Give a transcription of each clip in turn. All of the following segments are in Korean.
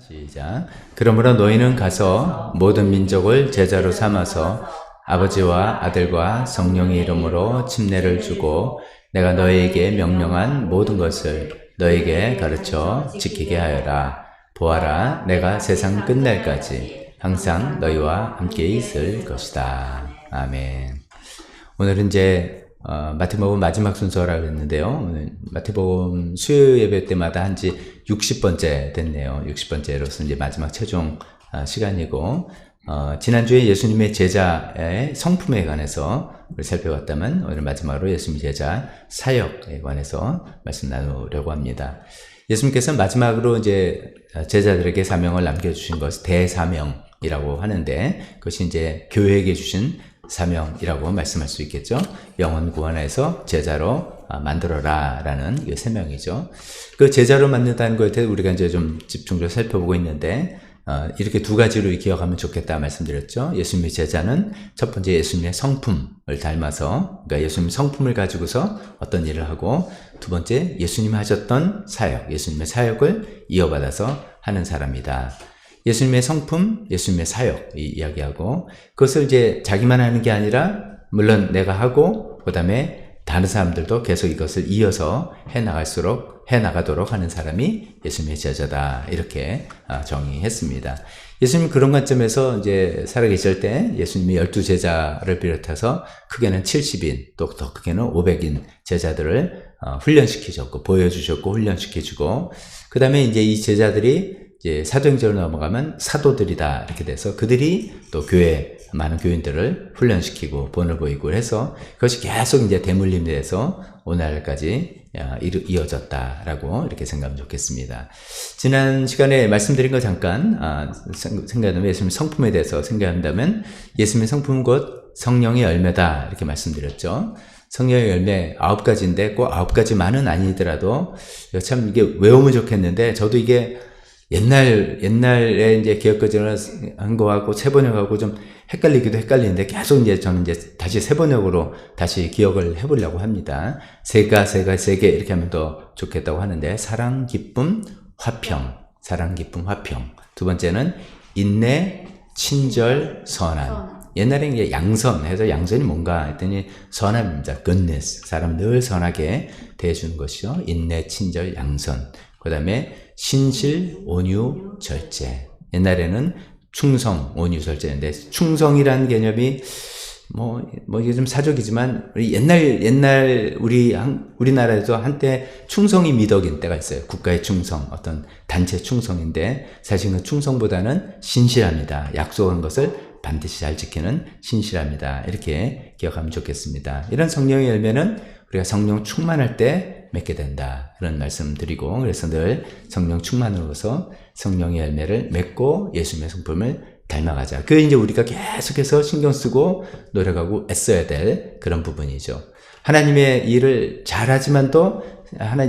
시작. 그러므로 너희는 가서 모든 민족을 제자로 삼아서 아버지와 아들과 성령의 이름으로 침례를 주고 내가 너희에게 명령한 모든 것을 너희에게 가르쳐 지키게 하여라. 보아라, 내가 세상 끝날까지 항상 너희와 함께 있을 것이다. 아멘. 오늘은 이제 마태복음 마지막 순서라고 했는데요. 오늘 마태복음 수요 예배 때마다 한지 60번째 됐네요. 60번째로서 이제 마지막 최종 시간이고, 지난주에 예수님의 제자의 성품에 관해서 우리 살펴봤다면 오늘 마지막으로 예수님 제자 사역에 관해서 말씀 나누려고 합니다. 예수님께서 마지막으로 이제 제자들에게 사명을 남겨주신 것을 대사명이라고 하는데, 그것이 이제 교회에게 주신 사명이라고 말씀할 수 있겠죠. 영혼 구원해서 제자로 만들어라 라는 이 사명이죠. 그 제자로 만든다는 것에 대해서 우리가 이제 좀 집중적으로 살펴보고 있는데, 이렇게 두 가지로 기억하면 좋겠다 말씀드렸죠. 예수님의 제자는 첫 번째 예수님의 성품을 닮아서, 그러니까 예수님의 성품을 가지고서 어떤 일을 하고, 두 번째 예수님이 하셨던 사역, 예수님의 사역을 이어받아서 하는 사람이다. 예수님의 성품, 예수님의 사역 이야기하고, 그것을 이제 자기만 하는 게 아니라 물론 내가 하고 그 다음에 다른 사람들도 계속 이것을 이어서 해나가도록 하는 사람이 예수님의 제자다, 이렇게 정의했습니다. 예수님 그런 관점에서 이제 살아계실 때 예수님이 12제자를 비롯해서 크게는 70인, 또 더 크게는 500인 제자들을 훈련시키셨고, 보여주셨고, 훈련시켜주고, 그 다음에 이제 이 제자들이 이제 사도행전으로 넘어가면 사도들이다, 이렇게 돼서 그들이 또 많은 교인들을 훈련시키고 본을 보이고 해서 그것이 계속 이제 대물림이 돼서 오늘날까지 이어졌다라고 이렇게 생각하면 좋겠습니다. 지난 시간에 말씀드린 거 잠깐 생각하면, 예수님의 성품에 대해서 생각한다면 예수님의 성품은 곧 성령의 열매다, 이렇게 말씀드렸죠. 성령의 열매 9가지인데 꼭 9가지만은 아니더라도 참 이게 외우면 좋겠는데, 저도 이게 옛날에 이제 기억거전을 한 거하고 세번역하고 좀 헷갈리는데, 계속 이제 저는 이제 다시 세번역으로 다시 기억을 해보려고 합니다. 세 개 이렇게 하면 더 좋겠다고 하는데, 사랑, 기쁨, 화평. 사랑, 기쁨, 화평. 두 번째는 인내, 친절, 선함. 옛날에 이제 양선 해서, 양선이 뭔가 했더니 선함입니다. goodness. 사람 늘 선하게 대해주는 것이요. 인내, 친절, 양선. 그 다음에 신실, 온유, 절제. 옛날에는 충성, 온유, 절제인데, 충성이라는 개념이 이게 좀 사적이지만, 옛날 우리나라에도 한때 충성이 미덕인 때가 있어요. 국가의 충성, 어떤 단체 충성인데, 사실 그 충성보다는 신실합니다. 약속한 것을 반드시 잘 지키는 신실합니다. 이렇게 기억하면 좋겠습니다. 이런 성령의 열매는 우리가 성령 충만할 때 맺게 된다, 그런 말씀 드리고, 그래서 늘 성령 충만으로서 성령의 열매를 맺고 예수님의 성품을 닮아가자. 그게 이제 우리가 계속해서 신경 쓰고 노력하고 애써야 될 그런 부분이죠. 하나님의 일을 잘하지만도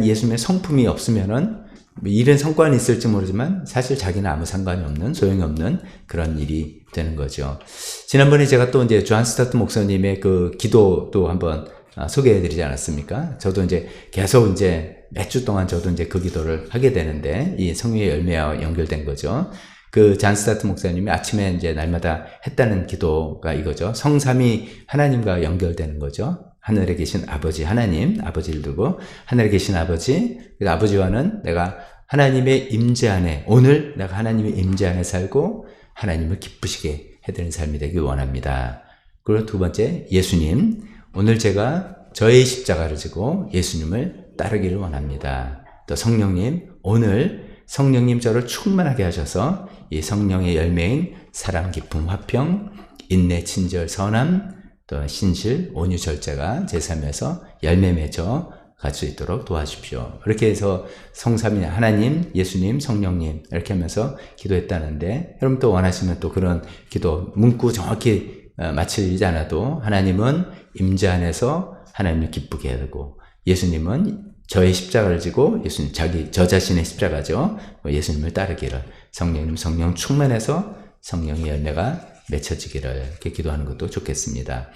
예수님의 성품이 없으면은 일은 성과는 있을지 모르지만 사실 자기는 아무 상관이 없는, 소용이 없는 그런 일이 되는 거죠. 지난번에 제가 또 이제 존 스타트 목사님의 그 기도도 한번 소개해드리지 않았습니까? 저도 이제 계속 이제 몇 주 동안 저도 이제 그 기도를 하게 되는데, 이 성령의 열매와 연결된 거죠. 그 존 스타트 목사님이 아침에 이제 날마다 했다는 기도가 이거죠. 성삼위 하나님과 연결되는 거죠. 하늘에 계신 아버지 하나님, 아버지를 두고 하늘에 계신 아버지, 그 아버지와는 내가 하나님의 임재 안에, 오늘 내가 하나님의 임재 안에 살고 하나님을 기쁘시게 해드리는 삶이 되길 원합니다. 그리고 두 번째, 예수님, 오늘 제가 저의 십자가를 지고 예수님을 따르기를 원합니다. 또 성령님, 오늘 성령님 저를 충만하게 하셔서 이 성령의 열매인 사랑, 기쁨, 화평, 인내, 친절, 선함, 또 신실, 온유, 절제가 제 삶에서 열매 맺어 갈 수 있도록 도와주십시오. 이렇게 해서 성삼위 하나님, 예수님, 성령님 이렇게 하면서 기도했다는데, 여러분 또 원하시면 또 그런 기도 문구 정확히 맞추지 않아도, 하나님은 임재 안에서 하나님을 기쁘게 하고, 예수님은 저의 십자가를 지고, 예수님 저 자신의 십자가죠. 예수님을 따르기를, 성령님 성령 충만해서 성령의 열매가 맺혀지기를, 이렇게 기도하는 것도 좋겠습니다.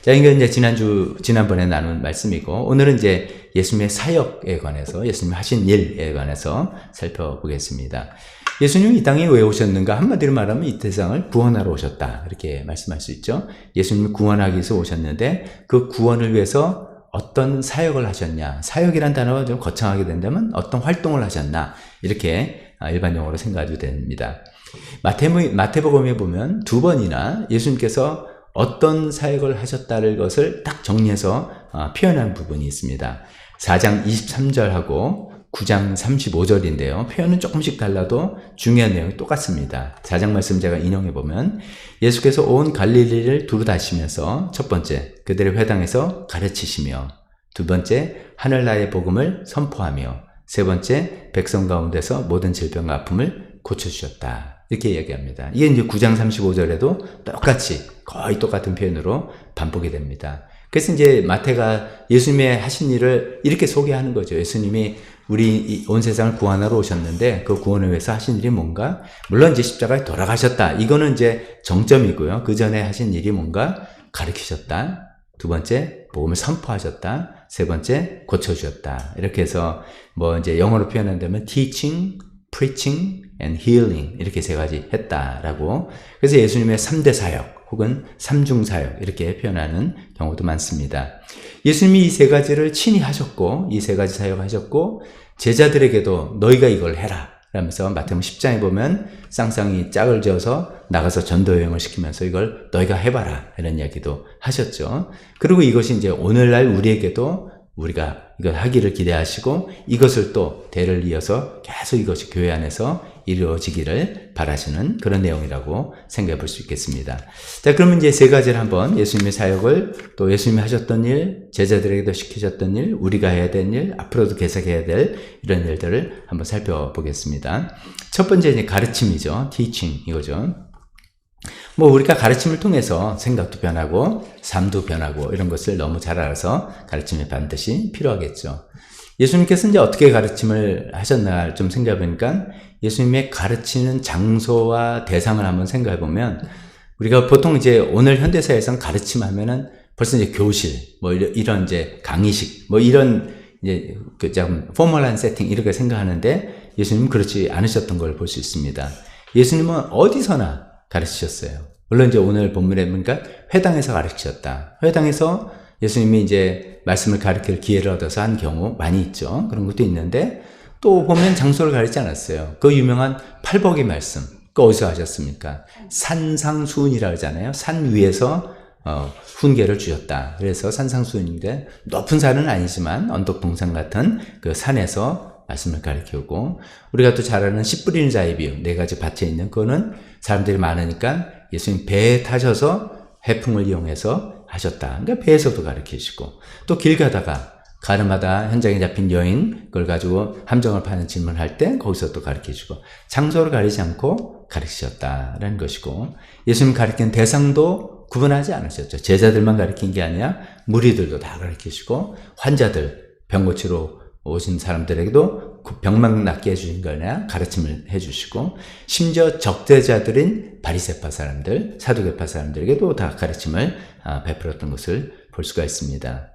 자, 이게 이제 지난번에 나눈 말씀이고, 오늘은 이제 예수님의 사역에 관해서, 예수님 하신 일에 관해서 살펴보겠습니다. 예수님이 이 땅에 왜 오셨는가? 한마디로 말하면 이 세상을 구원하러 오셨다. 이렇게 말씀할 수 있죠. 예수님이 구원하기 위해서 오셨는데 그 구원을 위해서 어떤 사역을 하셨냐? 사역이란 단어가 좀 거창하게 된다면 어떤 활동을 하셨나? 이렇게 일반 용어로 생각해도 됩니다. 마태복음에 보면 두 번이나 예수님께서 어떤 사역을 하셨다는 것을 딱 정리해서 표현한 부분이 있습니다. 4장 23절하고 9장 35절인데요. 표현은 조금씩 달라도 중요한 내용이 똑같습니다. 4장 말씀 제가 인용해 보면 예수께서 온 갈릴리를 두루 다니시면서 첫 번째, 그들의 회당에서 가르치시며 두 번째, 하늘나라의 복음을 선포하며 세 번째, 백성 가운데서 모든 질병과 아픔을 고쳐주셨다. 이렇게 이야기합니다. 이게 이제 9장 35절에도 똑같이 거의 똑같은 표현으로 반복이 됩니다. 그래서 이제 마태가 예수님의 하신 일을 이렇게 소개하는 거죠. 예수님이 우리 온 세상을 구원하러 오셨는데 그 구원을 위해서 하신 일이 뭔가? 물론 이제 십자가에 돌아가셨다. 이거는 이제 정점이고요. 그 전에 하신 일이 뭔가? 가르치셨다. 두 번째, 복음을 선포하셨다. 세 번째, 고쳐주셨다. 이렇게 해서 뭐 이제 영어로 표현한다면 teaching, preaching, and healing 이렇게 세 가지 했다라고. 그래서 예수님의 3대 사역 혹은 3중 사역 이렇게 표현하는 경우도 많습니다. 예수님이 이 세 가지를 친히 하셨고 이 세 가지 사역을 하셨고 제자들에게도 너희가 이걸 해라 라면서 마태복음 10장에 보면 쌍쌍이 짝을 지어서 나가서 전도여행을 시키면서 이걸 너희가 해봐라 이런 이야기도 하셨죠. 그리고 이것이 이제 오늘날 우리에게도 우리가 이걸 하기를 기대하시고 이것을 또 대를 이어서 계속 이것이 교회 안에서 이루어지기를 바라시는 그런 내용이라고 생각해 볼 수 있겠습니다. 자, 그러면 이제 세 가지를 한번 예수님의 사역을 또 예수님이 하셨던 일, 제자들에게도 시키셨던 일, 우리가 해야 될 일, 앞으로도 계속해야 될 이런 일들을 한번 살펴보겠습니다. 첫 번째 이제 가르침이죠. teaching 이거죠. 뭐 우리가 가르침을 통해서 생각도 변하고 삶도 변하고 이런 것을 너무 잘 알아서 가르침이 반드시 필요하겠죠. 예수님께서 이제 어떻게 가르침을 하셨나 좀 생각해 보니까 예수님의 가르치는 장소와 대상을 한번 생각해 보면 우리가 보통 이제 오늘 현대사회에서는 가르침 하면은 벌써 이제 교실, 뭐 이런 이제 강의식, 뭐 이런 이제 그 좀 포멀한 세팅 이렇게 생각하는데 예수님은 그렇지 않으셨던 걸 볼 수 있습니다. 예수님은 어디서나 가르치셨어요. 물론 이제 오늘 본문에 보니까 회당에서 가르치셨다. 회당에서 예수님이 이제 말씀을 가르칠 기회를 얻어서 한 경우 많이 있죠. 그런 것도 있는데 또 보면 장소를 가리지 않았어요. 그 유명한 팔복의 말씀. 그 어디서 하셨습니까? 산상수훈이라고 하잖아요. 산 위에서 훈계를 주셨다. 그래서 산상수훈인데 높은 산은 아니지만 언덕 동산 같은 그 산에서 말씀을 가르치고 우리가 또 잘 아는 씨 뿌리는 자의 비유 네 가지 밭에 있는 그거는 사람들이 많으니까 예수님 배에 타셔서 해풍을 이용해서 하셨다. 그러니까 배에서도 가르치시고 또 길 가다가 가늠하다 현장에 잡힌 여인 그걸 가지고 함정을 파는 질문을 할 때 거기서 또 가르치시고 장소를 가리지 않고 가르치셨다라는 것이고 예수님 가르치는 대상도 구분하지 않으셨죠. 제자들만 가르친 게 아니라 무리들도 다 가르치시고 환자들 병 고치러 오신 사람들에게도 병만 낫게 해주신 거냐 가르침을 해주시고 심지어 적대자들인 바리새파 사람들 사두개파 사람들에게도 다 가르침을 베풀었던 것을 볼 수가 있습니다.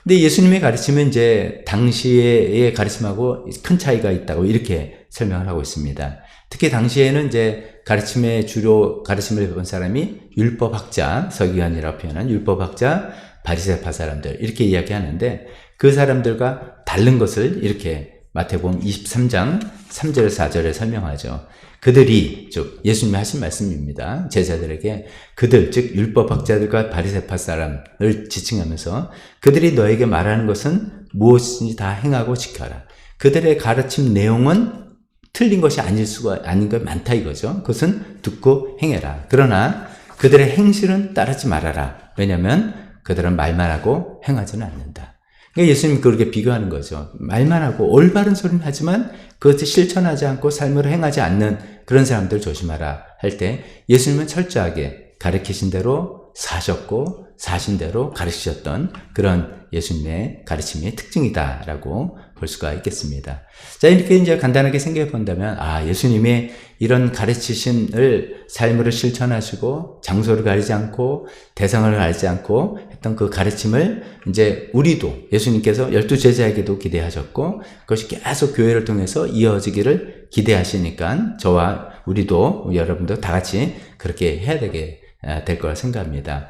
근데 예수님의 가르침은 이제 당시의 가르침하고 큰 차이가 있다고 이렇게 설명을 하고 있습니다. 특히 당시에는 이제 가르침의 주로 가르침을 배운 사람이 율법학자, 서기관이라고 표현한 율법학자, 바리새파 사람들 이렇게 이야기하는데 그 사람들과 다른 것을 이렇게 마태복음 23장 3절 4절에 설명하죠. 그들이 즉 예수님이 하신 말씀입니다. 제자들에게 그들 즉 율법학자들과 바리새파 사람을 지칭하면서 그들이 너에게 말하는 것은 무엇인지 다 행하고 지켜라. 그들의 가르침 내용은 틀린 것이 아닌 것 많다 이거죠. 그것은 듣고 행해라. 그러나 그들의 행실은 따르지 말아라. 왜냐하면 그들은 말만 하고 행하지는 않는다. 그러니까 예수님이 그렇게 비교하는 거죠. 말만 하고 올바른 소리는 하지만 그것을 실천하지 않고 삶으로 행하지 않는 그런 사람들 조심하라 할 때 예수님은 철저하게 가르치신 대로 사셨고 사신 대로 가르치셨던 그런 예수님의 가르침의 특징이다라고 볼 수가 있겠습니다. 자, 이렇게 이제 간단하게 생각해 본다면, 예수님의 이런 가르치심을 삶으로 실천하시고 장소를 가리지 않고 대상을 가리지 않고 했던 그 가르침을 이제 우리도 예수님께서 12제자에게도 기대하셨고 그것이 계속 교회를 통해서 이어지기를 기대하시니까 저와 우리도 여러분도 다 같이 그렇게 해야 되게 될 거라 생각합니다.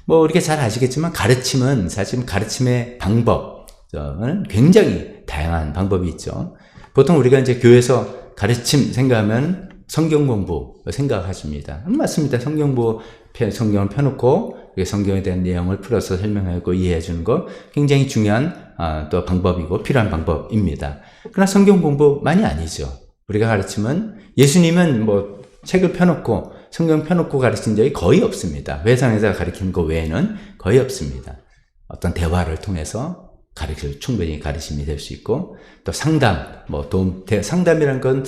우리가 잘 아시겠지만 가르침은 사실 가르침의 방법은 굉장히 다양한 방법이 있죠. 보통 우리가 이제 교회에서 가르침 생각하면 성경 공부 생각하십니다. 맞습니다. 성경을 펴놓고 성경에 대한 내용을 풀어서 설명하고 이해해 주는 거 굉장히 중요한 또 방법이고 필요한 방법입니다. 그러나 성경 공부만이 아니죠. 우리가 가르침은 예수님은 책을 펴놓고 성경 펴놓고 가르친 적이 거의 없습니다. 회상에서 가르치는 것 외에는 거의 없습니다. 어떤 대화를 통해서 충분히 가르침이 될 수 있고, 또 상담, 상담이란 건,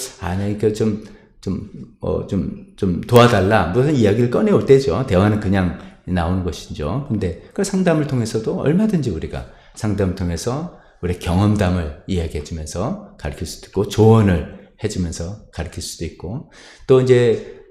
좀 도와달라. 무슨 이야기를 꺼내올 때죠. 대화는 그냥 나오는 것이죠. 근데 그 상담을 통해서도 얼마든지 우리가 상담을 통해서 우리 경험담을 이야기해 주면서 가르칠 수도 있고, 조언을 해주면서 가르칠 수도 있고, 또 이제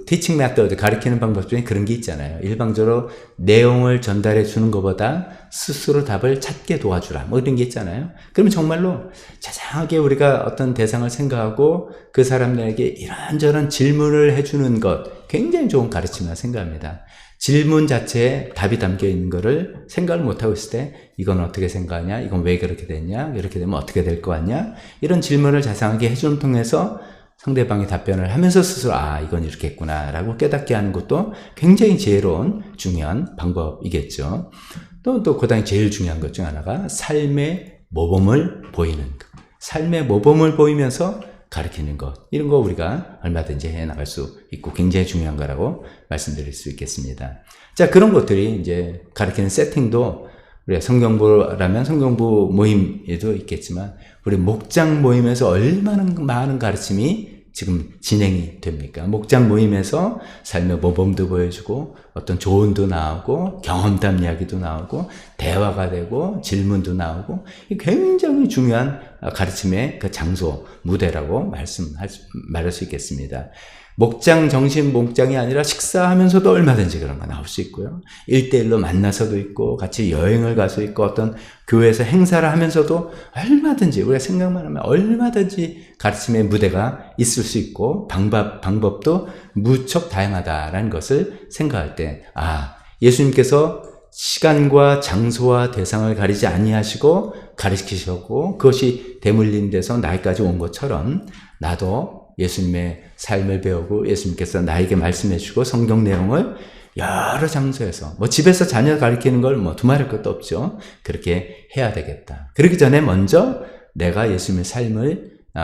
티칭 메서드, 가르치는 방법 중에 그런 게 있잖아요. 일방적으로 내용을 전달해 주는 것보다 스스로 답을 찾게 도와주라. 이런 게 있잖아요. 그러면 정말로 자세하게 우리가 어떤 대상을 생각하고 그 사람들에게 이런저런 질문을 해주는 것, 굉장히 좋은 가르침이라 생각합니다. 질문 자체에 답이 담겨 있는 거를 생각을 못하고 있을 때, 이건 어떻게 생각하냐? 이건 왜 그렇게 됐냐? 이렇게 되면 어떻게 될 거 같냐? 이런 질문을 자세하게 해주는 통해서 상대방이 답변을 하면서 스스로 이건 이렇게 했구나 라고 깨닫게 하는 것도 굉장히 지혜로운 중요한 방법이겠죠. 또 그다음에 제일 중요한 것 중 하나가 삶의 모범을 보이는 것. 삶의 모범을 보이면서 가르치는 것. 이런 거 우리가 얼마든지 해나갈 수 있고 굉장히 중요한 거라고 말씀드릴 수 있겠습니다. 자, 그런 것들이 이제 가르치는 세팅도 우리가 성경부라면 성경부 모임에도 있겠지만 우리 목장 모임에서 얼마나 많은 가르침이 지금 진행이 됩니까? 목장 모임에서 삶의 모범도 보여주고 어떤 조언도 나오고 경험담 이야기도 나오고 대화가 되고 질문도 나오고 굉장히 중요한 가르침의 그 장소, 무대라고 말할 수 있겠습니다. 목장 정신 목장이 아니라 식사하면서도 얼마든지 그런 거 나올 수 있고요. 1대1로 만나서도 있고 같이 여행을 가서 있고 어떤 교회에서 행사를 하면서도 얼마든지 우리가 생각만 하면 얼마든지 가르침의 무대가 있을 수 있고 방법도 무척 다양하다라는 것을 생각할 때 예수님께서 시간과 장소와 대상을 가리지 아니하시고 가르치셨고 그것이 대물림돼서 나에까지 온 것처럼 나도 예수님의 삶을 배우고 예수님께서 나에게 말씀해 주고 성경 내용을 여러 장소에서 집에서 자녀 가르치는 걸 두말할 것도 없죠. 그렇게 해야 되겠다. 그러기 전에 먼저 내가 예수님의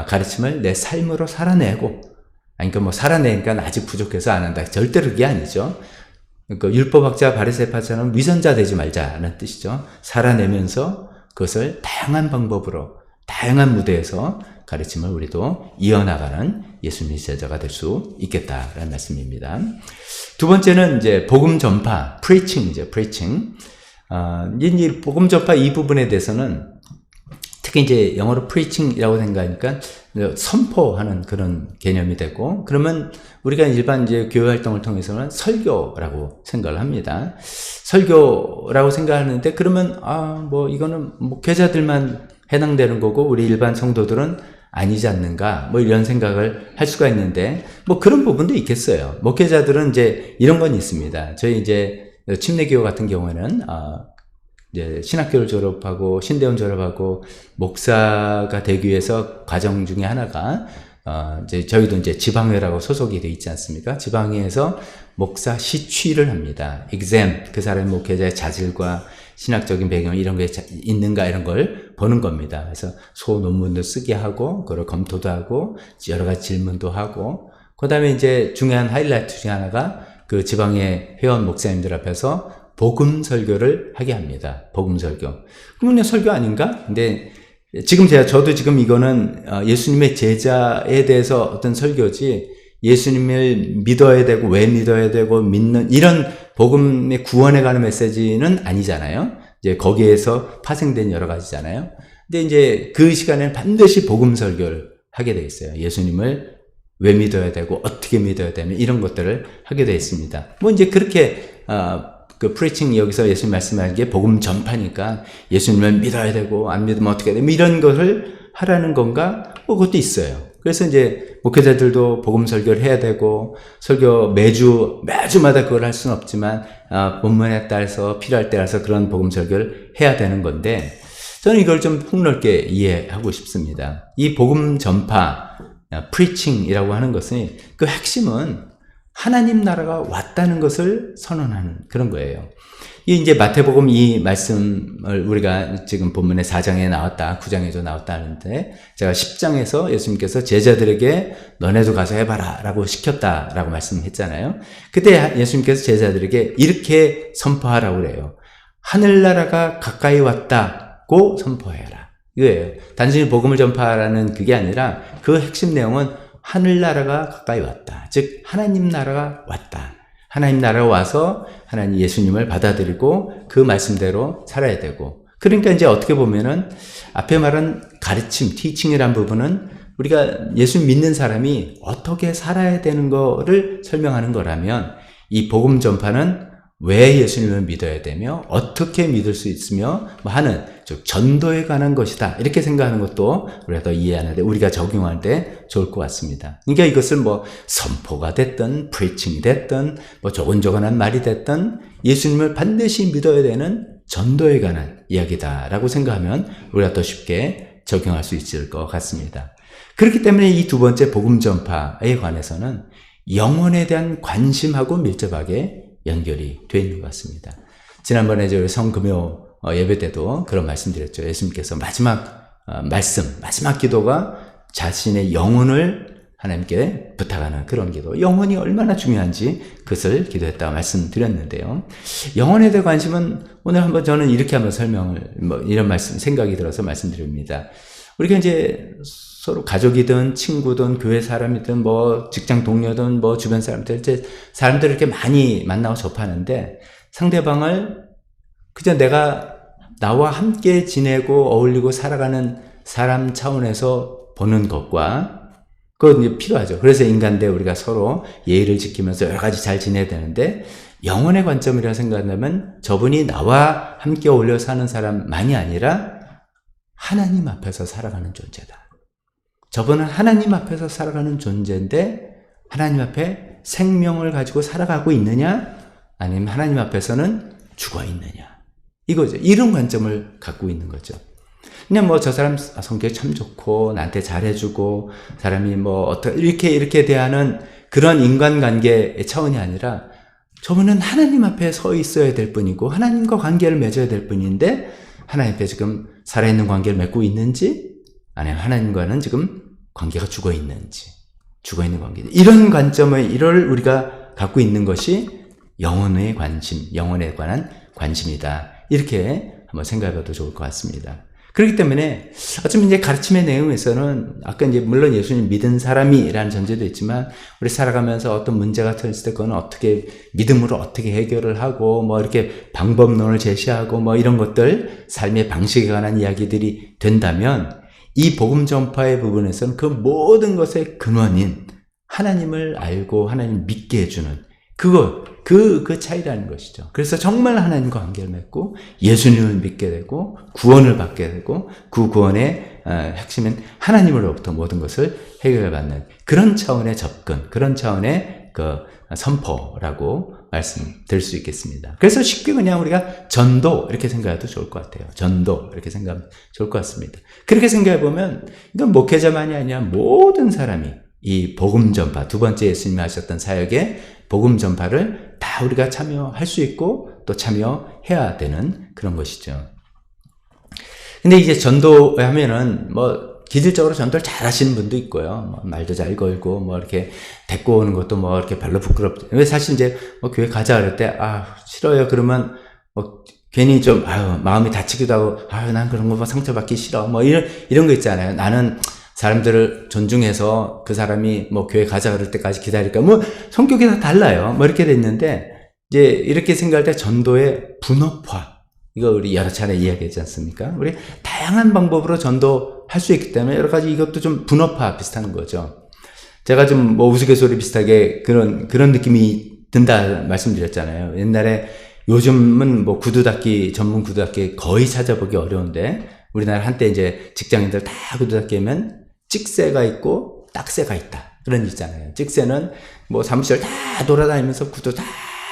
가르침을 내 삶으로 살아내고 그러니까 살아내니까 아직 부족해서 안 한다. 절대로 그게 아니죠. 그러니까 율법학자 바리새파처럼 위선자 되지 말자는 뜻이죠. 살아내면서 그것을 다양한 방법으로 다양한 무대에서 가르침을 우리도 이어나가는 예수님의 제자가 될 수 있겠다라는 말씀입니다. 두 번째는 이제 복음 전파, preaching. 이 복음 전파 이 부분에 대해서는 특히 이제 영어로 preaching이라고 생각하니까 선포하는 그런 개념이 되고, 그러면 우리가 일반 이제 교회 활동을 통해서는 설교라고 생각을 합니다. 설교라고 생각하는데, 그러면 이거는 목회자들만 해당되는 거고 우리 일반 성도들은 아니지 않는가 이런 생각을 할 수가 있는데 그런 부분도 있겠어요. 목회자들은 이제 이런 건 있습니다. 저희 이제 침례교회 같은 경우에는 이제 신학교를 졸업하고 신대원 졸업하고 목사가 되기 위해서 과정 중에 하나가 이제 저희도 이제 지방회라고 소속이 되어 있지 않습니까? 지방회에서 목사 시취를 합니다. exam, 그 사람의 목회자의 자질과 신학적인 배경 이런 게 있는가 이런 걸 보는 겁니다. 그래서 소논문도 쓰게 하고 그걸 검토도 하고 여러 가지 질문도 하고 그 다음에 이제 중요한 하이라이트 중에 하나가 그 지방의 회원 목사님들 앞에서 복음 설교를 하게 합니다. 복음 설교. 그러면 설교 아닌가? 근데 저도 지금 이거는 예수님의 제자에 대해서 어떤 설교지 예수님을 믿어야 되고 왜 믿어야 되고 믿는 이런 복음의 구원에 관한 메시지는 아니잖아요. 이제 거기에서 파생된 여러 가지잖아요. 근데 이제 그 시간에는 반드시 복음 설교를 하게 돼 있어요. 예수님을 왜 믿어야 되고 어떻게 믿어야 되는 이런 것들을 하게 돼 있습니다. 뭐 이제 그렇게 그 프리칭 여기서 예수님 말씀하는 게 복음 전파니까 예수님을 믿어야 되고 안 믿으면 어떻게 되고 이런 것을 하라는 건가? 뭐 그것도 있어요. 그래서 이제 목회자들도 복음 설교를 해야 되고 설교 매주마다 그걸 할 수는 없지만 본문에 따라서 필요할 때라서 그런 복음 설교를 해야 되는 건데 저는 이걸 좀 폭넓게 이해하고 싶습니다. 이 복음 전파, preaching이라고 하는 것은 그 핵심은 하나님 나라가 왔다는 것을 선언하는 그런 거예요. 이 이제 마태복음 이 말씀을 우리가 지금 본문의 4장에 나왔다, 9장에도 나왔다 하는데 제가 10장에서 예수님께서 제자들에게 너네도 가서 해봐라 라고 시켰다라고 말씀했잖아요. 그때 예수님께서 제자들에게 이렇게 선포하라고 그래요. 하늘나라가 가까이 왔다고 선포해라. 이거예요. 단순히 복음을 전파하라는 그게 아니라 그 핵심 내용은 하늘나라가 가까이 왔다. 즉 하나님 나라가 왔다. 하나님 나라가 와서 하나님 예수님을 받아들이고 그 말씀대로 살아야 되고 그러니까 이제 어떻게 보면은 앞에 말한 가르침, 티칭이란 부분은 우리가 예수 믿는 사람이 어떻게 살아야 되는 거를 설명하는 거라면 이 복음 전파는 왜 예수님을 믿어야 되며 어떻게 믿을 수 있으며 뭐 하는 즉 전도에 관한 것이다 이렇게 생각하는 것도 우리가 더 이해하는데 우리가 적용할 때 좋을 것 같습니다. 그러니까 이것을 뭐 선포가 됐든 프리칭이 됐든 뭐 조곤조곤한 말이 됐든 예수님을 반드시 믿어야 되는 전도에 관한 이야기다라고 생각하면 우리가 더 쉽게 적용할 수 있을 것 같습니다. 그렇기 때문에 이 두 번째 복음 전파에 관해서는 영혼에 대한 관심하고 밀접하게 연결이 되어 있는 것 같습니다. 지난번에 저희 성금요 예배 때도 그런 말씀드렸죠. 예수님께서 마지막 마지막 기도가 자신의 영혼을 하나님께 부탁하는 그런 기도. 영혼이 얼마나 중요한지 그것을 기도했다고 말씀드렸는데요. 영혼에 대한 관심은 오늘 한번 저는 이렇게 한번 설명을 이런 말씀 생각이 들어서 말씀드립니다. 우리가 이제 서로 가족이든 친구든 교회 사람이든 뭐 직장 동료든 뭐 주변 사람들 사람들을 이렇게 많이 만나고 접하는데 상대방을 그저 내가 나와 함께 지내고 어울리고 살아가는 사람 차원에서 보는 것과 그건 이제 필요하죠. 그래서 인간대 우리가 서로 예의를 지키면서 여러 가지 잘 지내야 되는데 영혼의 관점이라 생각한다면 저분이 나와 함께 어울려 사는 사람만이 아니라 하나님 앞에서 살아가는 존재다. 저분은 하나님 앞에서 살아가는 존재인데 하나님 앞에 생명을 가지고 살아가고 있느냐 아니면 하나님 앞에서는 죽어 있느냐 이거죠. 이런 관점을 갖고 있는 거죠. 그냥 뭐 저 사람 성격이 참 좋고 나한테 잘해주고 사람이 뭐 이렇게 대하는 그런 인간관계의 차원이 아니라 저분은 하나님 앞에 서 있어야 될 뿐이고 하나님과 관계를 맺어야 될 뿐인데 하나님 앞에 지금 살아있는 관계를 맺고 있는지 아니면 하나님과는 지금 관계가 죽어 있는 관계. 이런 관점을 이를 우리가 갖고 있는 것이 영혼의 관심, 영혼에 관한 관심이다. 이렇게 한번 생각해봐도 좋을 것 같습니다. 그렇기 때문에 어쩌면 이제 가르침의 내용에서는 아까 이제 물론 예수님 믿은 사람이라는 전제도 있지만 우리 살아가면서 어떤 문제가 터졌을 때 그건 어떻게 믿음으로 어떻게 해결을 하고 뭐 이렇게 방법론을 제시하고 뭐 이런 것들 삶의 방식에 관한 이야기들이 된다면 이 복음 전파의 부분에서는 그 모든 것의 근원인 하나님을 알고 하나님 믿게 해주는 그 차이라는 것이죠. 그래서 정말 하나님과 관계를 맺고 예수님을 믿게 되고 구원을 받게 되고 그 구원의 핵심은 하나님으로부터 모든 것을 해결받는 그런 차원의 접근, 그런 차원의 그 선포라고 말씀드릴 수 있겠습니다. 그래서 쉽게 그냥 우리가 전도 이렇게 생각해도 좋을 것 같아요. 전도 이렇게 생각하면 좋을 것 같습니다. 그렇게 생각해 보면 이건 목회자만이 아니라 모든 사람이 이 복음 전파 두 번째 예수님이 하셨던 사역에 복음 전파를 다 우리가 참여할 수 있고 또 참여해야 되는 그런 것이죠. 근데 이제 전도하면은 뭐 기질적으로 전도를 잘 하시는 분도 있고요. 뭐 말도 잘 걸고 뭐 이렇게 데리고 오는 것도 뭐 이렇게 별로 부끄럽지. 왜 사실 이제 뭐 교회 가자 그럴 때 싫어요. 그러면 뭐 괜히 좀 마음이 다치기도 하고 난 그런 거 상처받기 싫어. 뭐 이런 거 있잖아요. 나는 사람들을 존중해서 그 사람이 뭐 교회 가자 그럴 때까지 기다릴까? 뭐 성격이 다 달라요. 뭐 이렇게 됐는데 이제 이렇게 생각할 때 전도의 분업화. 이거 우리 여러 차례 이야기했지 않습니까? 우리 다양한 방법으로 전도할 수 있기 때문에 여러 가지 이것도 좀 분업화 비슷한 거죠. 제가 좀 뭐 우스갯소리 비슷하게 그런 느낌이 든다 말씀드렸잖아요. 옛날에 요즘은 뭐 구두 닦기 전문 구두 닦기 거의 찾아보기 어려운데 우리나라 한때 이제 직장인들 다 구두 닦기 하면 찍새가 있고 딱새가 있다. 그런 일 있잖아요. 찍새는 뭐 사무실 다 돌아다니면서 구두 다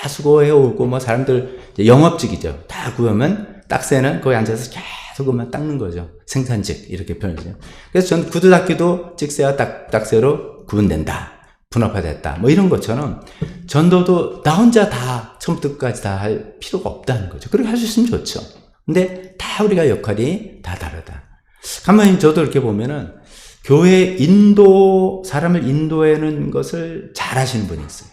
수고해 오고 뭐 사람들 영업직이죠. 다 구하면 딱새는 거기 앉아서 계속 그만 닦는 거죠. 생산직 이렇게 표현이죠. 그래서 전 구두 닦기도 찍새와 딱새로 구분된다. 분업화됐다. 뭐 이런 것처럼 전도도 나 혼자 다 처음부터 끝까지 다 할 필요가 없다는 거죠. 그렇게 할 수 있으면 좋죠. 근데 다 우리가 역할이 다 다르다. 가만히 저도 이렇게 보면은 교회 사람을 인도하는 것을 잘 하시는 분이 있어요.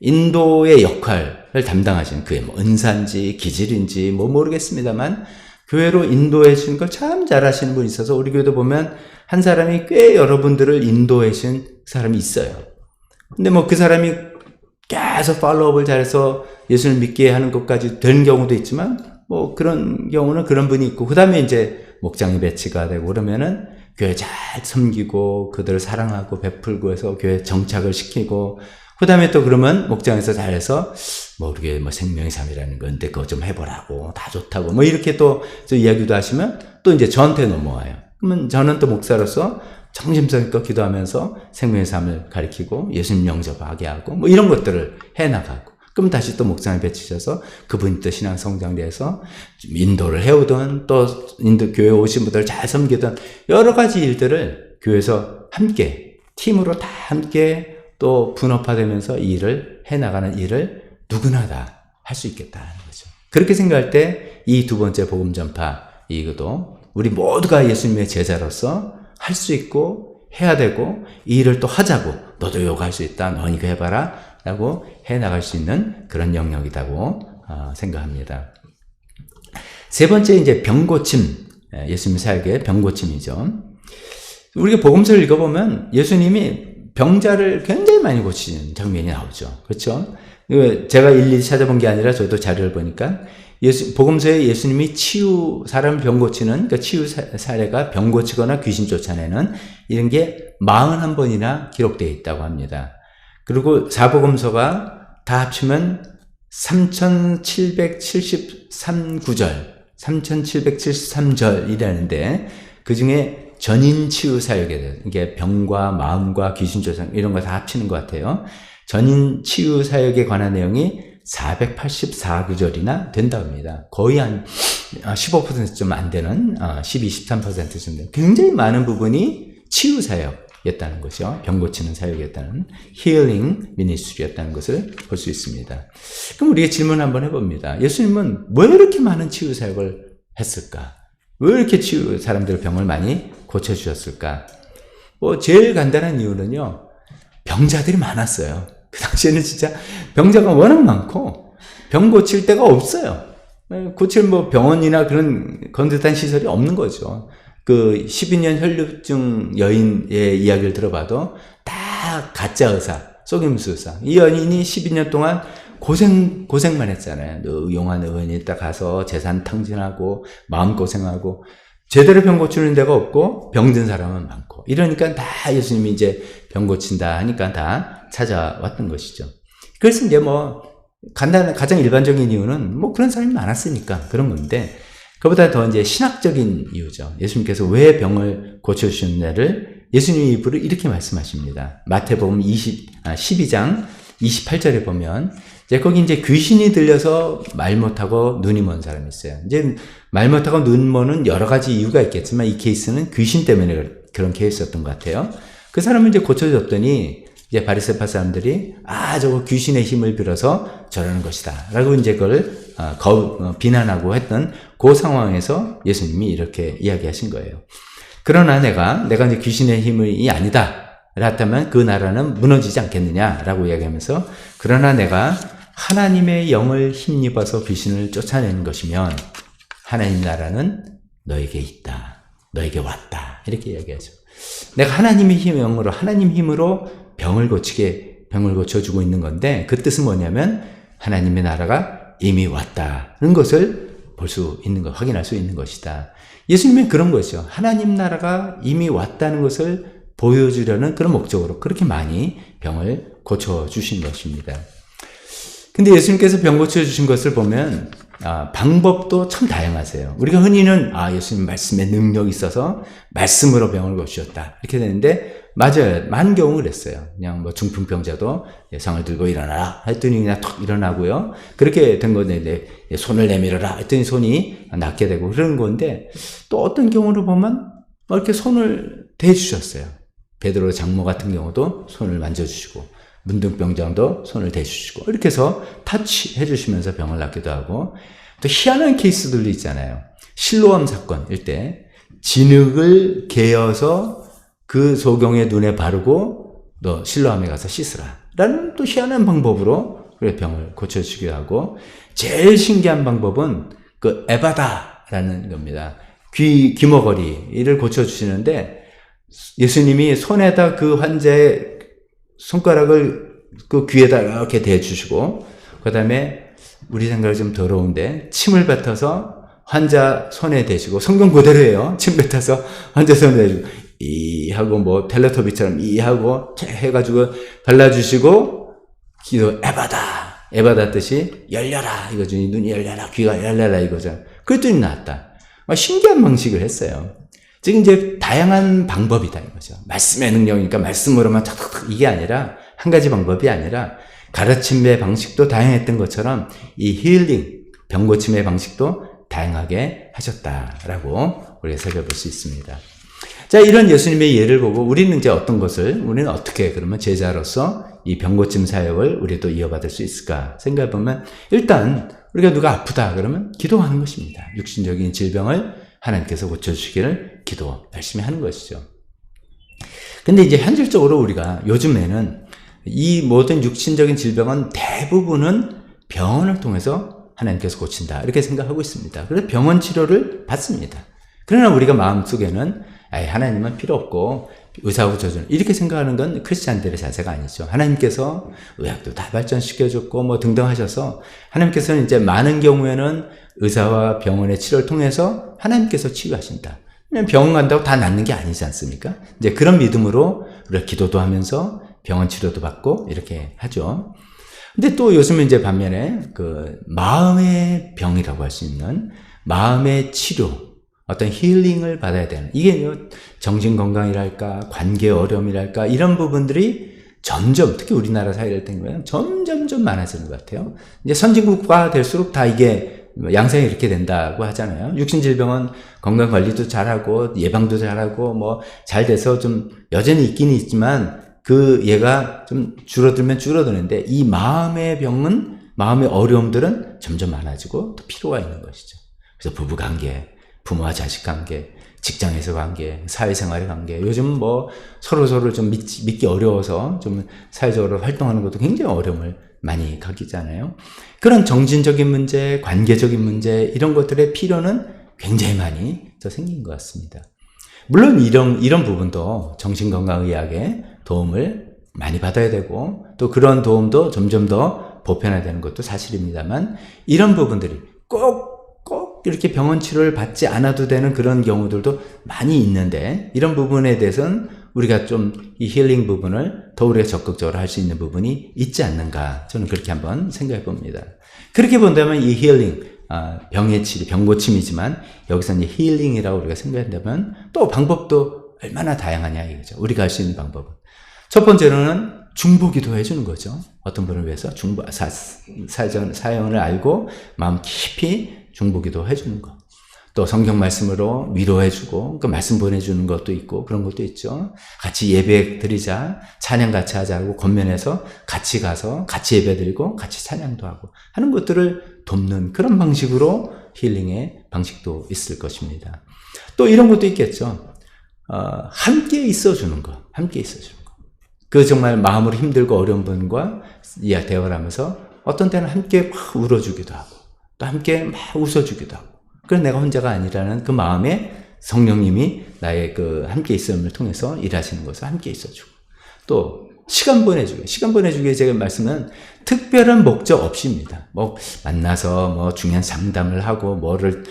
인도의 역할을 담당하시는 그의 뭐 은사인지 기질인지 뭐 모르겠습니다만 교회로 인도해 주는 걸 참 잘하시는 분이 있어서 우리 교회도 보면 한 사람이 꽤 여러분들을 인도해 주신 사람이 있어요. 근데 뭐 그 사람이 계속 팔로우업을 잘해서 예수를 믿게 하는 것까지 된 경우도 있지만 뭐 그런 경우는 그런 분이 있고 그 다음에 이제 목장이 배치가 되고 그러면은 교회 잘 섬기고 그들을 사랑하고 베풀고 해서 교회 정착을 시키고 그 다음에 또 그러면 목장에서 잘해서 뭐 우리게 뭐 생명의 삶이라는 건데 그거 좀 해보라고 다 좋다고 뭐 이렇게 또 이야기도 하시면 또 이제 저한테 넘어와요. 그러면 저는 또 목사로서 정심성껏 기도하면서 생명의 삶을 가리키고 예수님 영접하게 하고 뭐 이런 것들을 해나가고 그럼 다시 또 목장에 배치셔서 그분이 또 신앙 성장돼서 인도를 해오던 또 인도 교회 오신 분들 잘 섬기던 여러 가지 일들을 교회에서 함께 팀으로 다 함께 또 분업화되면서 이 일을 해나가는 일을 누구나 다 할 수 있겠다는 거죠. 그렇게 생각할 때 이 두 번째 복음 전파 이것도 우리 모두가 예수님의 제자로서 할 수 있고 해야 되고 이 일을 또 하자고 너도 이거 할 수 있다 너 이거 해봐라 라고 해나갈 수 있는 그런 영역이라고 생각합니다. 세 번째 이제 병고침 예수님 사역의 병고침이죠. 우리가 복음서를 읽어보면 예수님이 병자를 굉장히 많이 고치는 장면이 나오죠. 그렇죠? 제가 일일이 찾아본 게 아니라 저도 자료를 보니까 복음서에 예수님이 사람 병 고치는 그 치유 사례가 병 고치거나 귀신 쫓아내는 이런 게 41번이나 기록되어 있다고 합니다. 그리고 사복음서가 다 합치면 3773절이라는데 그 중에 전인 치유 사역에 대해서 이게 병과 마음과 귀신 쫓아 이런 거 다 합치는 것 같아요. 전인 치유 사역에 관한 내용이 484구절이나 된다고 합니다. 거의 한 15% 좀 안 되는 12, 13% 정도 굉장히 많은 부분이 치유 사역이었다는 것이요. 병 고치는 사역이었다는 힐링 미니스트리였다는 것을 볼 수 있습니다. 그럼 우리가 질문 한번 해봅니다. 예수님은 왜 이렇게 많은 치유 사역을 했을까? 왜 이렇게 사람들 병을 많이 고쳐주셨을까? 뭐 제일 간단한 이유는요. 병자들이 많았어요. 그 당시에는 진짜 병자가 워낙 많고 병 고칠 데가 없어요. 고칠 뭐 병원이나 그런 건듯한 시설이 없는 거죠. 그 12년 혈류증 여인의 이야기를 들어봐도 다 가짜 의사, 속임수 의사. 이 여인이 12년 동안 고생만 했잖아요. 용한 의원이 딱 가서 재산 탕진하고 마음고생하고 제대로 병 고치는 데가 없고 병든 사람은 많고 이러니까 다 예수님이 이제 병 고친다 하니까 다 찾아왔던 것이죠. 그래서 이제 뭐 가장 일반적인 이유는 뭐 그런 사람이 많았으니까 그런 건데 그보다 더 이제 신학적인 이유죠. 예수님께서 왜 병을 고쳐주셨냐를 예수님 입으로 이렇게 말씀하십니다. 마태복음 12장 28절에 보면 거기 이제 귀신이 들려서 말 못하고 눈이 먼 사람이 있어요. 이제 말 못하고 눈 먼은 여러 가지 이유가 있겠지만 이 케이스는 귀신 때문에 그런 케이스였던 것 같아요. 그 사람을 이제 고쳐줬더니 이제 바리새파 사람들이 저거 귀신의 힘을 빌어서 저러는 것이다 라고 이제 그걸 비난하고 했던 그 상황에서 예수님이 이렇게 이야기하신 거예요. 그러나 내가 이제 귀신의 힘이 아니다 라면 그 나라는 무너지지 않겠느냐라고 이야기하면서 그러나 내가 하나님의 영을 힘입어서 귀신을 쫓아내는 것이면 하나님 나라는 너에게 있다. 너에게 왔다. 이렇게 이야기하죠. 내가 하나님의 힘으로, 하나님 힘으로 병을 고쳐주고 있는 건데, 그 뜻은 뭐냐면, 하나님의 나라가 이미 왔다는 것을 확인할 수 있는 것이다. 예수님은 그런 것이죠. 하나님 나라가 이미 왔다는 것을 보여주려는 그런 목적으로 그렇게 많이 병을 고쳐주신 것입니다. 근데 예수님께서 병 고쳐주신 것을 보면, 방법도 참 다양하세요. 우리가 흔히는, 예수님 말씀에 능력이 있어서 말씀으로 병을 고치셨다. 이렇게 되는데, 맞아요. 많은 경우 그랬어요. 그냥 뭐 중풍병자도 상을 들고 일어나라 했더니 그냥 툭 일어나고요. 그렇게 된 건데, 손을 내밀어라 했더니 손이 낫게 되고 그런 건데, 또 어떤 경우를 보면 이렇게 손을 대주셨어요. 베드로 장모 같은 경우도 손을 만져주시고, 문둥병장도 손을 대주시고, 이렇게 해서 터치해 주시면서 병을 낫기도 하고, 또 희한한 케이스들도 있잖아요. 실로암 사건일 때 진흙을 개어서 그 소경의 눈에 바르고 너 실로암에 가서 씻으라 라는 또 희한한 방법으로 병을 고쳐주기도 하고, 제일 신기한 방법은 그 에바다라는 겁니다. 귀머거리를 고쳐주시는데, 예수님이 손에다 그 환자의 손가락을 그 귀에다 이렇게 대주시고, 그 다음에 우리 생각이 좀 더러운데 침을 뱉어서 환자 손에 대시고, 성경 그대로예요. 침 뱉어서 환자 손에 대시고 이 하고 뭐 텔레토비처럼 이 하고 해가지고 발라주시고, 기도 에바다 뜻이 열려라 이거죠. 눈이 열려라, 귀가 열려라 이거죠. 그랬더니 나았다. 신기한 방식을 했어요. 즉 이제 다양한 방법이다 이거죠. 말씀의 능력이니까 말씀으로만 탁탁탁 이게 아니라, 한 가지 방법이 아니라 가르침의 방식도 다양했던 것처럼 이 힐링, 병 고침의 방식도 다양하게 하셨다라고 우리가 살펴볼 수 있습니다. 자, 이런 예수님의 예를 보고 우리는 이제 우리는 어떻게 그러면 제자로서 이 병 고침 사역을 우리도 이어받을 수 있을까 생각해 보면, 일단 우리가 누가 아프다 그러면 기도하는 것입니다. 육신적인 질병을 하나님께서 고쳐주시기를 기도 열심히 하는 것이죠. 근데 이제 현실적으로 우리가 요즘에는 이 모든 육신적인 질병은 대부분은 병원을 통해서 하나님께서 고친다 이렇게 생각하고 있습니다. 그래서 병원 치료를 받습니다. 그러나 우리가 마음속에는 하나님은 필요 없고 의사하고 저주는, 이렇게 생각하는 건 크리스찬들의 자세가 아니죠. 하나님께서 의학도 다 발전시켜줬고 뭐 등등 하셔서, 하나님께서는 이제 많은 경우에는 의사와 병원의 치료를 통해서 하나님께서 치유하신다. 그냥 병원 간다고 다 낫는 게 아니지 않습니까? 이제 그런 믿음으로 우리가 기도도 하면서 병원 치료도 받고 이렇게 하죠. 근데 또 요즘은 이제 반면에 그 마음의 병이라고 할 수 있는 마음의 치료, 어떤 힐링을 받아야 되는, 이게 정신건강이랄까 관계 어려움이랄까 이런 부분들이 점점, 특히 우리나라 사회를 땡기면 점점 많아지는 것 같아요. 이제 선진국가 될수록 다 이게 양상이 이렇게 된다고 하잖아요. 육신질병은 건강관리도 잘하고 예방도 잘하고 뭐 잘 돼서 좀 여전히 있기는 있지만 그 얘가 좀 줄어들면 줄어드는데, 이 마음의 병은, 마음의 어려움들은 점점 많아지고 또 필요가 있는 것이죠. 그래서 부부관계, 부모와 자식 관계, 직장에서 관계, 사회생활의 관계, 요즘 뭐 서로를 좀 믿기 어려워서 좀 사회적으로 활동하는 것도 굉장히 어려움을 많이 갖기잖아요. 그런 정신적인 문제, 관계적인 문제, 이런 것들의 필요는 굉장히 많이 더 생긴 것 같습니다. 물론 이런 부분도 정신건강의학의 도움을 많이 받아야 되고, 또 그런 도움도 점점 더 보편화되는 것도 사실입니다만, 이런 부분들이 꼭 이렇게 병원 치료를 받지 않아도 되는 그런 경우들도 많이 있는데, 이런 부분에 대해서는 우리가 좀 이 힐링 부분을 더 우리가 적극적으로 할 수 있는 부분이 있지 않는가, 저는 그렇게 한번 생각해 봅니다. 그렇게 본다면 이 힐링, 병의 치료, 병 고침이지만 여기서 이제 힐링이라고 우리가 생각한다면 또 방법도 얼마나 다양하냐 이거죠. 우리가 할 수 있는 방법은, 첫 번째로는 중보기도 해주는 거죠. 어떤 분을 위해서 사연을 알고 마음 깊이 중보기도 해주는 것. 또 성경 말씀으로 위로해주고 그 말씀 보내주는 것도 있고 그런 것도 있죠. 같이 예배 드리자, 찬양 같이 하자고 권면해서 같이 가서 같이 예배 드리고 같이 찬양도 하고 하는 것들을 돕는 그런 방식으로 힐링의 방식도 있을 것입니다. 또 이런 것도 있겠죠. 함께 있어주는 것, 함께 있어주는 것. 그 정말 마음으로 힘들고 어려운 분과 대화를 하면서 어떤 때는 함께 막 울어주기도 하고 또 함께 막 웃어주기도 하고, 그래서 내가 혼자가 아니라는 그 마음에 성령님이 나의 그 함께 있음을 통해서 일하시는 것을 함께 있어주고, 또 시간 보내주기 제가 말씀은 특별한 목적 없이입니다. 뭐 만나서 뭐 중요한 상담을 하고 뭐를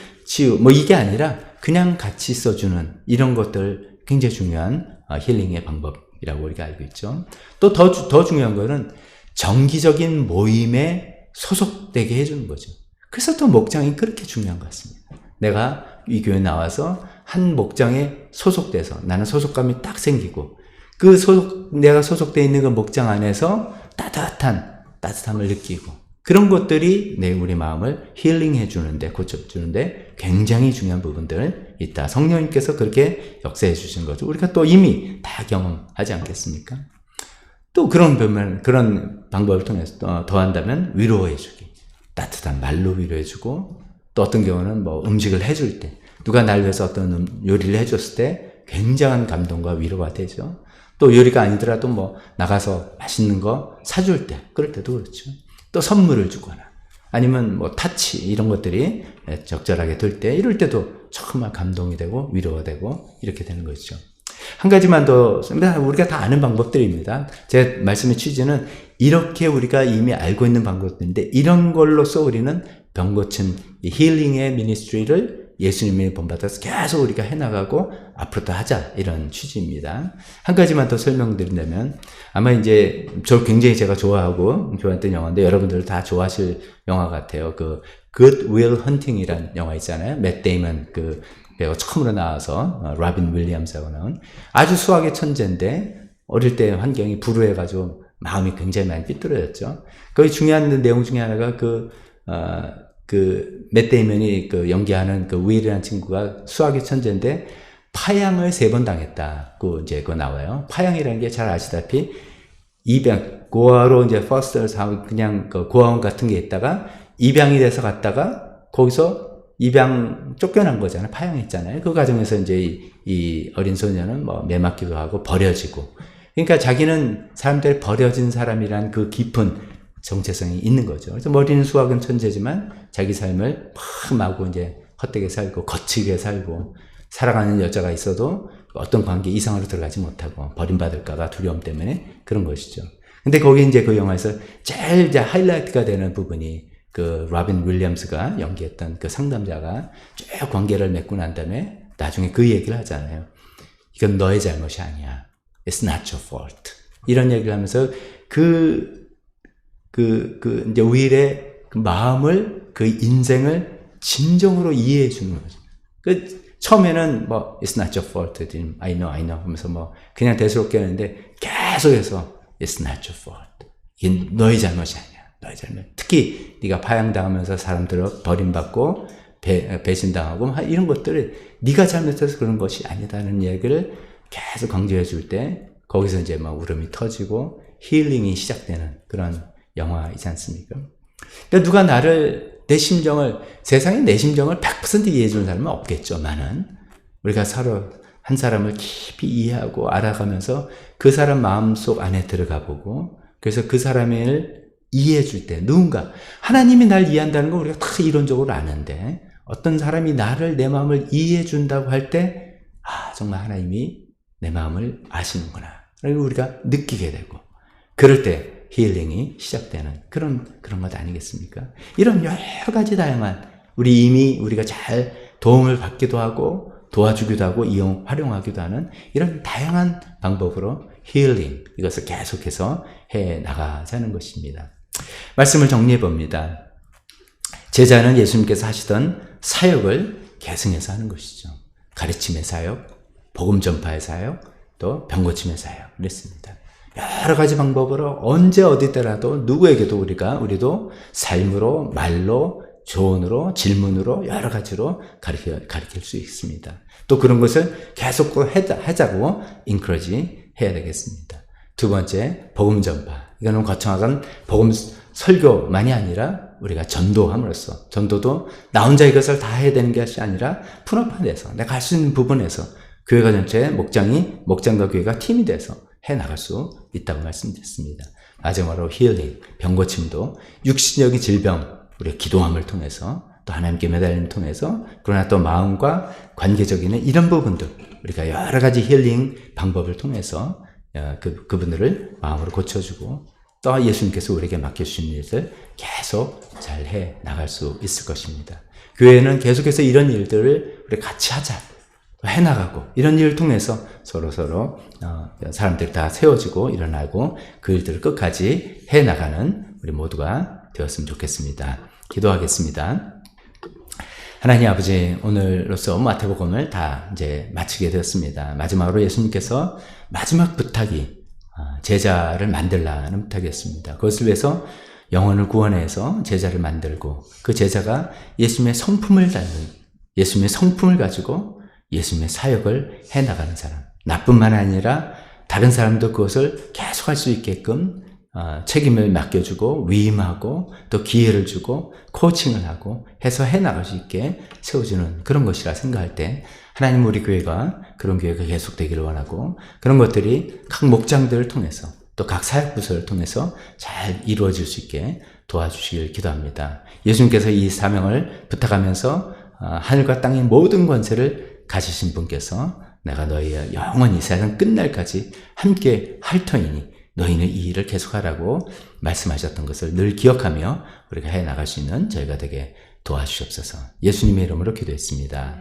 뭐 이게 아니라 그냥 같이 있어주는 이런 것들 굉장히 중요한 힐링의 방법이라고 우리가 알고 있죠. 또 더 중요한 거는 정기적인 모임에 소속되게 해주는 거죠. 그래서 또 목장이 그렇게 중요한 것 같습니다. 내가 이 교회에 나와서 한 목장에 소속돼서 나는 소속감이 딱 생기고, 내가 소속되어 있는 그 목장 안에서 따뜻함을 느끼고, 그런 것들이 우리 마음을 힐링해 주는데, 고쳐주는데 굉장히 중요한 부분들 있다. 성령님께서 그렇게 역사해 주신 거죠. 우리가 또 이미 다 경험하지 않겠습니까? 또 그런 방법을 통해서 더한다면 위로해 주기. 따뜻한 말로 위로해 주고, 또 어떤 경우는 뭐 음식을 해줄 때, 누가 날 위해서 어떤 요리를 해줬을 때 굉장한 감동과 위로가 되죠. 또 요리가 아니더라도 뭐 나가서 맛있는 거 사줄 때, 그럴 때도 그렇죠. 또 선물을 주거나 아니면 뭐 타치 이런 것들이 적절하게 될 때, 이럴 때도 정말 감동이 되고 위로가 되고 이렇게 되는 거죠. 한 가지만 더, 우리가 다 아는 방법들입니다. 제 말씀의 취지는 이렇게 우리가 이미 알고 있는 방법들인데, 이런 걸로써 우리는 병고침 힐링의 미니스트리를 예수님이 본받아서 계속 우리가 해나가고 앞으로도 하자, 이런 취지입니다. 한 가지만 더 설명드린다면, 아마 이제 굉장히 제가 좋아하고 좋아했던 영화인데 여러분들 다 좋아하실 영화 같아요. 그 Good Will Hunting이라는 영화 있잖아요. 맷 데이먼 그 배우가 처음으로 나와서 라빈 윌리엄스하고 나온, 아주 수학의 천재인데 어릴 때 환경이 불우해가지고 마음이 굉장히 많이 삐뚤어졌죠. 거기 중요한 내용 중에 하나가 맷 데이먼이 연기하는 윌이라는 친구가 수학의 천재인데 파양을 3번 당했다. 그거 나와요. 파양이라는 게 잘 아시다시피 입양, 고아로 이제 퍼스트 그냥 고아원 같은 게 있다가 입양이 돼서 갔다가 거기서 입양 쫓겨난 거잖아요. 파양했잖아요. 그 과정에서 이제 이 어린 소녀는 뭐 매맞기도 하고 버려지고. 그러니까 자기는 사람들이 버려진 사람이란 그 깊은 정체성이 있는 거죠. 그래서 머리는 수학은 천재지만 자기 삶을 마구 이제 헛되게 살고 거칠게 살고, 사랑하는 여자가 있어도 어떤 관계 이상으로 들어가지 못하고 버림받을까봐 두려움 때문에 그런 것이죠. 근데 거기 이제 그 영화에서 제일 이제 하이라이트가 되는 부분이 라빈 윌리엄스가 연기했던 그 상담자가 쭉 관계를 맺고 난 다음에 나중에 그 얘기를 하잖아요. 이건 너의 잘못이 아니야. It's not your fault. 이런 얘기를 하면서 이제 윌의 마음을, 그 인생을 진정으로 이해해 주는 거죠. 처음에는 뭐 It's not your fault, I know 하면서 뭐 그냥 대수롭게 하는데 계속해서 It's not your fault. 이게 너의 잘못이 아니야. 너의 잘못. 특히 네가 파양당하면서 사람들을 버림받고 배신당하고 이런 것들을 네가 잘못해서 그런 것이 아니다는 얘기를 계속 강조해 줄 때, 거기서 이제 막 울음이 터지고 힐링이 시작되는 그런 영화이지 않습니까? 그러니까 누가 세상에 내 심정을 100% 이해해 주는 사람은 없겠죠만은, 우리가 서로 한 사람을 깊이 이해하고 알아가면서 그 사람 마음속 안에 들어가 보고, 그래서 그 사람을 이해해 줄 때, 누군가 하나님이 날 이해한다는 건 우리가 다 이론적으로 아는데, 어떤 사람이 내 마음을 이해해 준다고 할 때, 정말 하나님이 내 마음을 아시는구나, 그리고 우리가 느끼게 되고, 그럴 때 힐링이 시작되는 그런 것 아니겠습니까? 이런 여러 가지 다양한, 우리가 잘 도움을 받기도 하고 도와주기도 하고 활용하기도 하는 이런 다양한 방법으로 힐링, 이것을 계속해서 해 나가자는 것입니다. 말씀을 정리해 봅니다. 제자는 예수님께서 하시던 사역을 계승해서 하는 것이죠. 가르침의 사역, 복음 전파의 사역, 또 병고침의 사역, 그랬습니다. 여러 가지 방법으로 언제 어디 때라도 누구에게도 우리도 삶으로, 말로, 조언으로, 질문으로 여러 가지로 가르칠 수 있습니다. 또 그런 것을 계속 하자고 encourage 해야 되겠습니다. 두 번째, 복음 전파. 이거는 거창한 복음 설교만이 아니라 우리가 전도함으로써, 전도도 나 혼자 이것을 다 해야 되는 것이 아니라 분업화돼서 내가 할 수 있는 부분에서 교회가 전체 목장과 교회가 팀이 돼서 해 나갈 수 있다고 말씀드렸습니다. 마지막으로 힐링, 병고침도 육신적인 질병, 우리가 기도함을 통해서 또 하나님께 매달림 통해서 그러나 또 마음과 관계적인 이런 부분들 우리가 여러 가지 힐링 방법을 통해서 그분들을 마음으로 고쳐주고 또 예수님께서 우리에게 맡겨주신 일을 계속 잘 해 나갈 수 있을 것입니다. 교회는 계속해서 이런 일들을 우리 같이 하자 해나가고 이런 일을 통해서 서로 사람들이 다 세워지고 일어나고 그 일들을 끝까지 해나가는 우리 모두가 되었으면 좋겠습니다. 기도하겠습니다. 하나님 아버지, 오늘로써 마태복음을 다 이제 마치게 되었습니다. 마지막으로 예수님께서 마지막 부탁이 제자를 만들라는 부탁이었습니다. 그것을 위해서 영혼을 구원해서 제자를 만들고 그 제자가 예수님의 성품을 가지고 예수님의 사역을 해나가는 사람. 나뿐만 아니라 다른 사람도 그것을 계속할 수 있게끔 책임을 맡겨주고 위임하고 또 기회를 주고 코칭을 하고 해서 해나갈 수 있게 세워주는 그런 것이라 생각할 때 하나님 우리 교회가 그런 교회가 계속되기를 원하고 그런 것들이 각 목장들을 통해서 또 각 사역부서를 통해서 잘 이루어질 수 있게 도와주시길 기도합니다. 예수님께서 이 사명을 부탁하면서 하늘과 땅의 모든 권세를 가지신 분께서 내가 너희와 영원히 세상 끝날까지 함께 할 터이니 너희는 이 일을 계속하라고 말씀하셨던 것을 늘 기억하며 우리가 해나갈 수 있는 저희가 되게 도와주시옵소서. 예수님의 이름으로 기도했습니다.